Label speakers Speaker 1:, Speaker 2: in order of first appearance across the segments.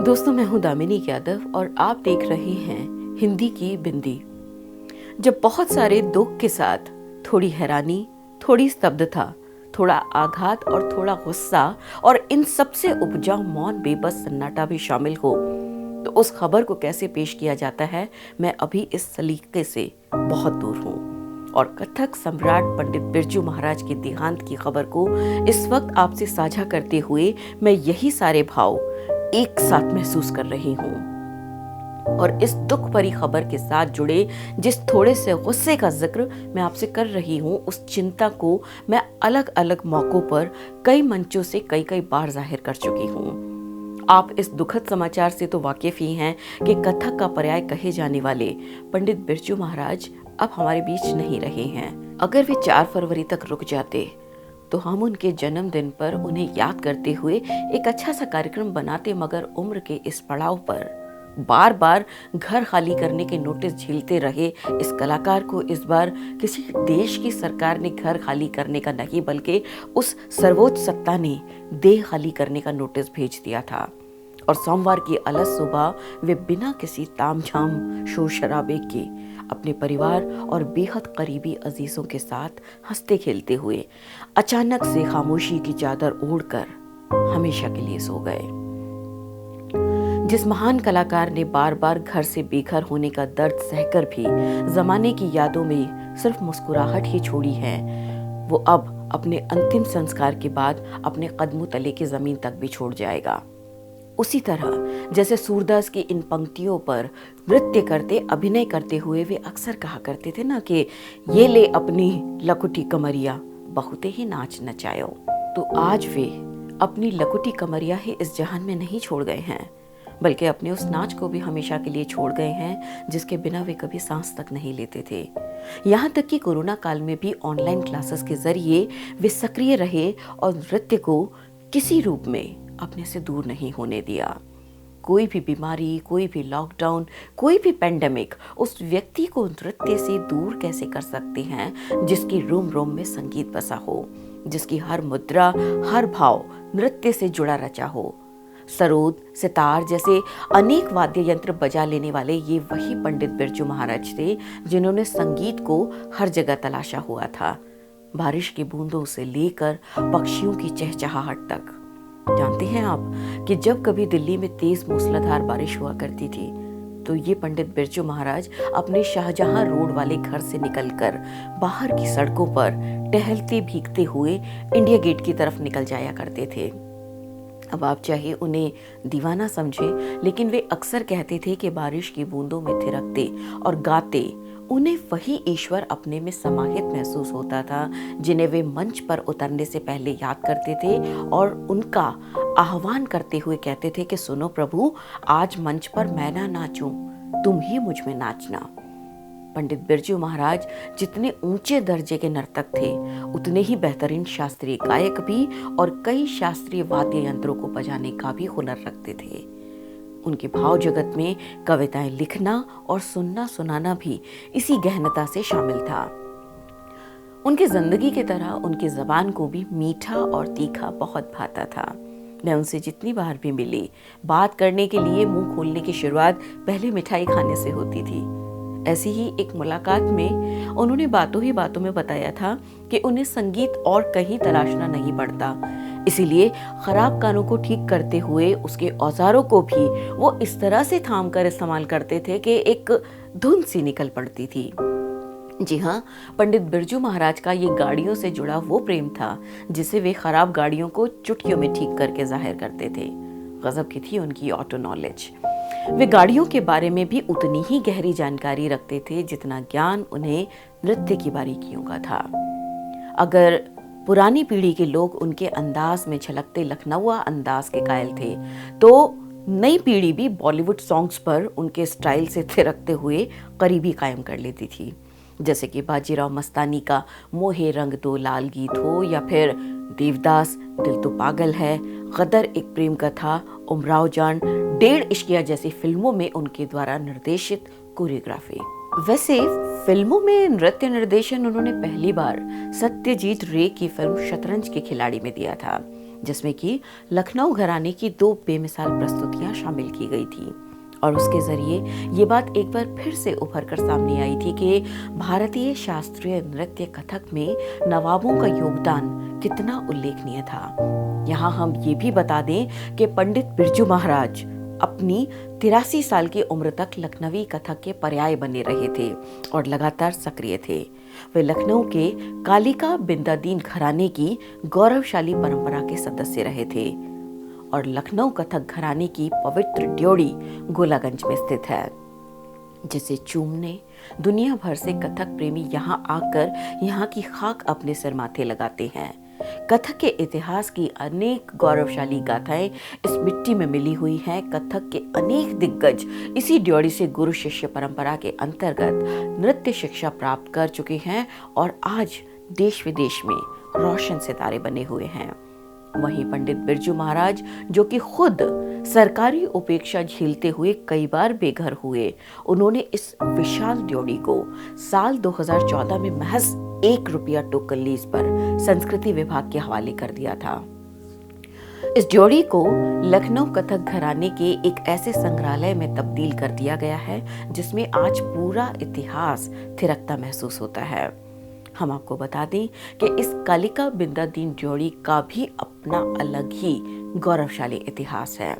Speaker 1: दोस्तों, मैं हूं दामिनी यादव और आप देख रहे हैं हिंदी की बिंदी। जब बहुत सारे दुख के साथ थोड़ी हैरानी, थोड़ी स्तब्धता, थोड़ा आघात और थोड़ा गुस्सा और इन सबसे उपजा मौन बेबस सन्नाटा भी शामिल हो, तो उस खबर को कैसे पेश किया जाता है, मैं अभी इस सलीके से बहुत दूर हूँ। और कथक सम्राट पंडित बिरजू महाराज के देहांत की खबर को इस वक्त आपसे साझा करते हुए मैं यही सारे भाव एक साथ महसूस कर रही हूँ। और इस दुख भरी खबर के साथ जुड़े जिस थोड़े से गुस्से का जिक्र मैं आपसे कर रही हूँ, उस चिंता को मैं अलग अलग मौकों पर कई मंचों से कई बार जाहिर कर चुकी हूँ। आप इस दुखद समाचार से तो वाकिफ ही हैं कि कथक का पर्याय कहे जाने वाले पंडित बिरजू महाराज अब हमारे बीच नहीं रहे हैं। अगर वे 4 फरवरी तक रुक जाते तो हम उनके जन्मदिन पर उन्हें याद करते हुए एक अच्छा सा कार्यक्रम बनाते, मगर उम्र के इस पड़ाव पर बार बार घर खाली करने के नोटिस झेलते रहे इस कलाकार को इस बार किसी देश की सरकार ने घर खाली करने का नहीं, बल्कि उस सर्वोच्च सत्ता ने देह खाली करने का नोटिस भेज दिया था। और सोमवार की अलग सुबह वे बिना किसी तामझाम शोर शराबे के अपने परिवार और बेहद करीबी अजीजों के साथ हंसते खेलते हुए अचानक से खामोशी की चादर ओढ़कर हमेशा के लिए सो गए। जिस महान कलाकार ने बार बार घर से बेघर होने का दर्द सहकर भी जमाने की यादों में सिर्फ मुस्कुराहट ही छोड़ी है, वो अब अपने अंतिम संस्कार के बाद अपने कदमों तले की जमीन तक भी छोड़ जाएगा। उसी तरह जैसे सूरदास की इन पंक्तियों पर नृत्य करते, अभिनय करते हुए वे अक्सर कहा करते थे ना कि ये ले अपनी लकुटी कमरिया बहुते ही नाच नचायो। तो आज वे अपनी लकुटी कमरिया ही इस जहान में नहीं छोड़ गए हैं, बल्कि अपने उस नाच को भी हमेशा के लिए छोड़ गए हैं जिसके बिना वे कभी सांस तक नहीं लेते थे। यहाँ तक कि कोरोना काल में भी ऑनलाइन क्लासेस के जरिए वे सक्रिय रहे और नृत्य को किसी रूप में अपने से दूर नहीं होने दिया। कोई भी बीमारी, कोई भी लॉकडाउन, कोई भी पेंडेमिक उस व्यक्ति को नृत्य से दूर कैसे कर सकते हैं जिसकी रोम रोम में संगीत बसा हो, जिसकी हर मुद्रा, हर भाव नृत्य से जुड़ा रचा हो। सरोद, सितार जैसे अनेक वाद्य यंत्र बजा लेने वाले ये वही पंडित बिरजू महाराज थे जिन्होंने संगीत को हर जगह तलाशा हुआ था, बारिश की बूंदों से लेकर पक्षियों की चहचहाहट तक। जानते हैं आप कि जब कभी दिल्ली में तेज मूसलाधार बारिश हुआ करती थी तो ये पंडित बिरजू महाराज अपने शाहजहां रोड वाले घर से निकलकर बाहर की सड़कों पर टहलते भीगते हुए इंडिया गेट की तरफ निकल जाया करते थे। अब आप चाहे उन्हें दीवाना समझें, लेकिन वे अक्सर कहते थे कि बारिश की बूंदों में थिरकते और गाते उन्हें वही ईश्वर अपने में समाहित महसूस होता था जिन्हें वे मंच पर उतरने से पहले याद करते थे और उनका आह्वान करते हुए कहते थे कि सुनो प्रभु, आज मंच पर मैं ना नाचूं, तुम ही मुझ में नाचना। पंडित बिरजू महाराज जितने ऊंचे दर्जे के नर्तक थे, उतने ही बेहतरीन शास्त्रीय गायक भी और कई शास्त्रीय वाद्य यंत्रों को बजाने का भी हुनर रखते थे। उनके भाव जगत में कविताएं लिखना और सुनना सुनाना भी इसी गहनता से शामिल था। उनकी जिंदगी की तरह उनकी जबान को भी मीठा और तीखा बहुत भाता था। मैं उनसे जितनी बार भी मिली, बात करने के लिए मुंह खोलने की शुरुआत पहले मिठाई खाने से होती थी। ऐसी ही एक मुलाकात में उन्होंने बातों ही बातों में बताया था कि उन्हें संगीत और कहीं तलाशना नहीं पड़ता, इसीलिए खराब कानों को ठीक करते हुए उसके औजारों को भी वो इस तरह से थाम कर इस्तेमाल करते थे कि एक धुन सी निकल पड़ती थी। जी हाँ, पंडित बिरजू महाराज का ये गाड़ियों से जुड़ा वो प्रेम था जिसे वे खराब गाड़ियों को चुटकियों में ठीक करके जाहिर करते थे। गजब की थी उनकी ऑटो नॉलेज। वे गाड़ियों के बारे में भी उतनी ही गहरी जानकारी रखते थे जितना ज्ञान उन्हें नृत्य की बारीकियों का था। अगर पुरानी पीढ़ी के लोग उनके अंदाज में झलकते लखनऊआ अंदाज के कायल थे, तो नई पीढ़ी भी बॉलीवुड सॉन्ग्स पर उनके स्टाइल से थिरकते हुए करीबी कायम कर लेती थी। जैसे कि बाजीराव मस्तानी का मोहे रंग दो लाल गीत हो, या फिर देवदास दिल तो पागल है, गदर एक प्रेम कथा, उमराव जान, डेढ़ इश्किया जैसी फिल्मों में उनके द्वारा निर्देशित कोरियोग्राफी। वैसे फिल्मों में नृत्य निर्देशन उन्होंने पहली बार सत्यजीत रे की फिल्म शतरंज के खिलाड़ी में दिया था, जिसमें कि लखनऊ घराने की 2 बेमिसाल प्रस्तुतियां शामिल की गई थी। और उसके जरिए ये बात एक बार फिर से उभर कर सामने आई थी कि भारतीय शास्त्रीय नृत्य कथक में नवाबों का योगदान कितना उल्लेखनीय था। यहाँ हम ये भी बता दें कि पंडित बिरजू महाराज अपनी 83 साल की उम्र तक लखनवी कथक के पर्याय बने रहे थे और लगातार सक्रिय थे। वे लखनऊ के कालिका बिंदादीन घराने की गौरवशाली परंपरा के सदस्य रहे थे और लखनऊ कथक घराने की पवित्र ड्योढ़ी गोलागंज में स्थित है, जिसे चूमने दुनिया भर से कथक प्रेमी यहाँ आकर यहाँ की खाक अपने सिर माथे लगाते हैं। कथक के इतिहास की अनेक गौरवशाली गाथाएं इस मिट्टी में मिली हुई हैं। कथक के अनेक दिग्गज इसी ड्योढ़ी से गुरु शिष्य परंपरा के अंतर्गत नृत्य शिक्षा प्राप्त कर चुके हैं और आज देश विदेश में रोशन सितारे बने हुए हैं। वहीं पंडित बिरजू महाराज, जो कि खुद सरकारी उपेक्षा झेलते हुए कई बार बेघर हुए, उन्होंने इस विशाल ड्योढ़ी को साल 2014 में महज 1 रुपया टोकन लीज पर संस्कृति विभाग के हवाले कर दिया था। इस ड्योढ़ी को लखनऊ कथक घराने के एक ऐसे संग्रहालय में तब्दील कर दिया गया है जिसमें आज पूरा इतिहास थिरकता महसूस होता है। हम आपको बता दें कि इस कालिका बिंदादीन ड्योढ़ी का भी अपना अलग ही गौरवशाली इतिहास है।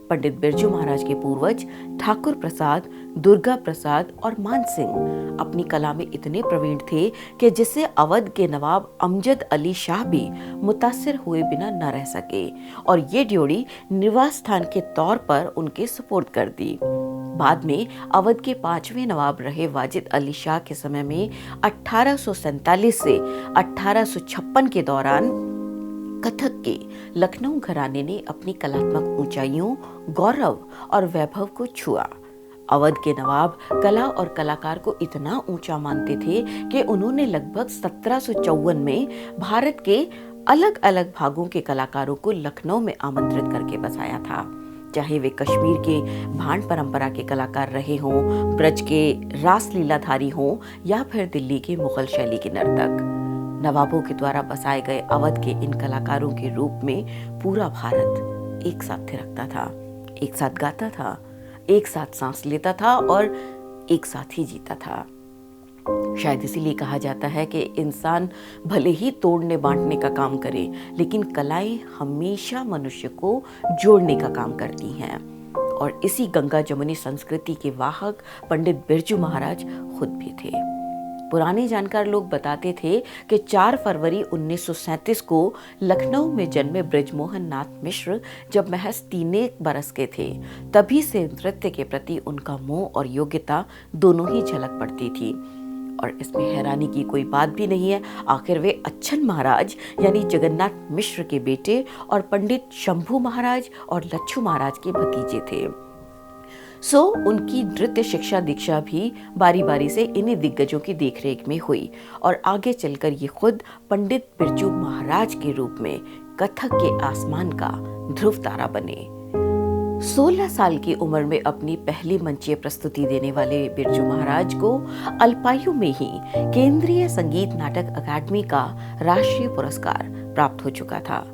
Speaker 1: पंडित बिरजू महाराज के पूर्वज ठाकुर प्रसाद, दुर्गा प्रसाद और मान सिंह अपनी कला में इतने प्रवीण थे कि जिससे अवध के नवाब अमजद अली शाह भी मुतासिर हुए बिना न रह सके और ये ड्योढ़ी निवास स्थान के तौर पर उनके सुपुर्द कर दी। बाद में अवध के 5वें नवाब रहे वाजिद अली शाह के समय में 1847 से 1856 के दौरान कथक के लखनऊ घराने ने अपनी कलात्मक ऊंचाइयों, गौरव और वैभव को छुआ। अवध के नवाब कला और कलाकार को इतना ऊंचा मानते थे कि उन्होंने लगभग 1754 में भारत के अलग अलग भागों के कलाकारों को लखनऊ में आमंत्रित करके बसाया था, चाहे वे कश्मीर के भांड परंपरा के कलाकार रहे हों, ब्रज के रास लीलाधारी हों या फिर दिल्ली के मुगल शैली के नर्तक। नवाबों के द्वारा बसाए गए अवध के इन कलाकारों के रूप में पूरा भारत एक साथ थिरकता था, एक साथ गाता था, एक साथ सांस लेता था और एक साथ ही जीता था। शायद इसीलिए कहा जाता है कि इंसान भले ही तोड़ने बांटने का काम करे, लेकिन कलाएं हमेशा मनुष्य को जोड़ने का काम करती हैं। और इसी गंगा जमुनी संस्कृति के वाहक पंडित बिरजू महाराज खुद भी थे। पुराने जानकार लोग बताते थे कि 4 फरवरी 1937 को लखनऊ में जन्मे बृजमोहन नाथ मिश्र जब महज 3 बरस के थे, तभी से नृत्य के प्रति उनका मोह और योग्यता दोनों ही झलक पड़ती थी। और इसमें हैरानी की कोई बात भी नहीं है, आखिर वे अच्छन महाराज यानी जगन्नाथ मिश्र के बेटे और पंडित शंभू महाराज और लच्छू महाराज के भतीजे थे। उनकी नृत्य शिक्षा दीक्षा भी बारी बारी से इन्हीं दिग्गजों की देखरेख में हुई और आगे चलकर ये खुद पंडित बिरजू महाराज के रूप में कथक के आसमान का ध्रुव तारा बने। 16 साल की उम्र में अपनी पहली मंचीय प्रस्तुति देने वाले बिरजू महाराज को अल्पायु में ही केंद्रीय संगीत नाटक अकादमी का राष्ट्रीय पुरस्कार प्राप्त हो चुका था।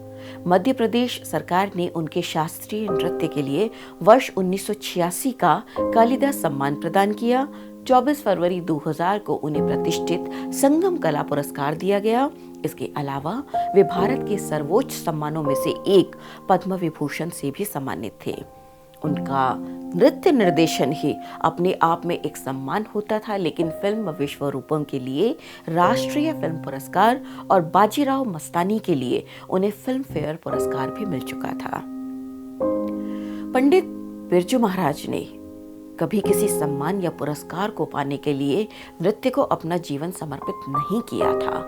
Speaker 1: मध्य प्रदेश सरकार ने उनके शास्त्रीय नृत्य के लिए वर्ष 1986 का कालिदास सम्मान प्रदान किया। 24 फरवरी 2000 को उन्हें प्रतिष्ठित संगम कला पुरस्कार दिया गया। इसके अलावा वे भारत के सर्वोच्च सम्मानों में से एक पद्म विभूषण से भी सम्मानित थे। उनका नृत्य निर्देशन ही अपने आप में एक सम्मान होता था, लेकिन फिल्म विश्वरूपम के लिए राष्ट्रीय फिल्म पुरस्कार और बाजीराव मस्तानी के लिए उन्हें फिल्म फेयर पुरस्कार भी मिल चुका था। पंडित बिरजू महाराज ने कभी किसी सम्मान या पुरस्कार को पाने के लिए नृत्य को अपना जीवन समर्पित नहीं किया था,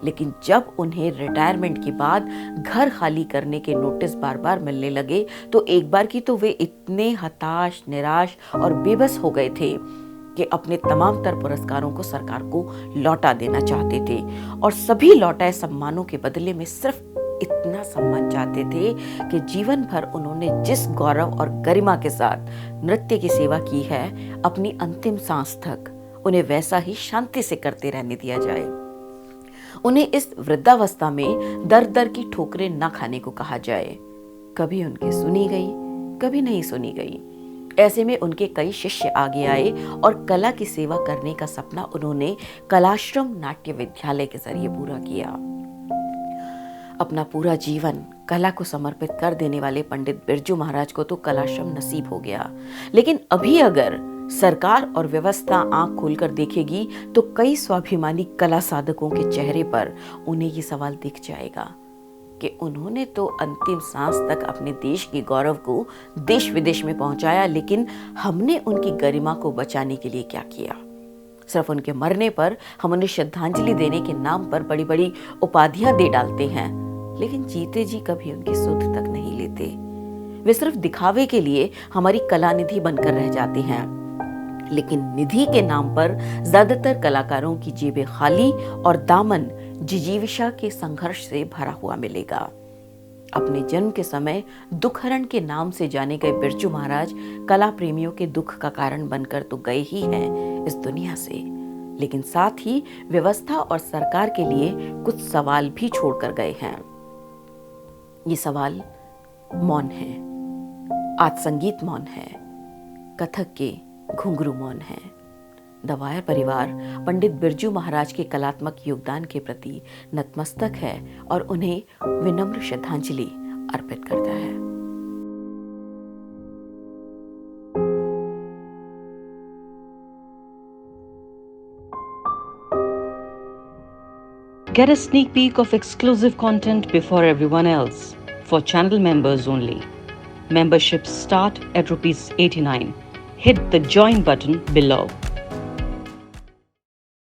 Speaker 1: लेकिन जब उन्हें रिटायरमेंट के बाद घर खाली करने के नोटिस बार बार मिलने लगे तो एक बार की तो वे इतने हताश, निराश और बेबस हो गए थे कि अपने तमाम तर पुरस्कारों को सरकार को लौटा देना चाहते थे और सभी लौटाए सम्मानों के बदले में सिर्फ इतना सम्मान चाहते थे कि जीवन भर उन्होंने जिस गौरव और गरिमा के साथ नृत्य की सेवा की है, अपनी अंतिम सांस तक उन्हें वैसा ही शांति से करते रहने दिया जाए। उन्हें इस वृद्धावस्था में दर दर की ठोकरें न खाने को कहा जाए। कभी उनकी सुनी गई, कभी नहीं सुनी गई। ऐसे में उनके कई शिष्य आगे आए और कला की सेवा करने का सपना उन्होंने कलाश्रम नाट्य विद्यालय के जरिए पूरा किया। अपना पूरा जीवन कला को समर्पित कर देने वाले पंडित बिरजू महाराज को तो कलाश्रम नसीब हो गया, लेकिन अभी अगर सरकार और व्यवस्था आंख खोलकर देखेगी तो कई स्वाभिमानी कला साधकों के चेहरे पर उन्हें ये सवाल दिख जाएगा कि उन्होंने तो अंतिम सांस तक अपने देश के गौरव को देश विदेश में पहुंचाया, लेकिन हमने उनकी गरिमा को बचाने के लिए क्या किया? सिर्फ उनके मरने पर हम उन्हें श्रद्धांजलि देने के नाम पर बड़ी बड़ी उपाधियां दे डालते हैं, लेकिन जीते जी कभी उनकी सुध तक नहीं लेते। वे सिर्फ दिखावे के लिए हमारी कला निधि बनकर रह जाते हैं, लेकिन निधि के नाम पर ज्यादातर कलाकारों की जेबें खाली और दामन जिजीविका के संघर्ष से भरा हुआ मिलेगा। अपने जन्म के समय दुखहरण के नाम से जाने गए बिरजू महाराज कला प्रेमियों के दुख का कारण बनकर तो गए ही हैं इस दुनिया से, लेकिन साथ ही व्यवस्था और सरकार के लिए कुछ सवाल भी छोड़कर गए हैं। ये सवाल मौन है, आज संगीत मौन है, कथक के घुंघरू मौन है। द वायर परिवार पंडित बिरजू महाराज के कलात्मक योगदान के प्रति नतमस्तक है और उन्हें विनम्र श्रद्धांजलि अर्पित करता है।
Speaker 2: Get a sneak peek of exclusive content before everyone else for channel members only. Memberships start at ₹89. Hit the join button below.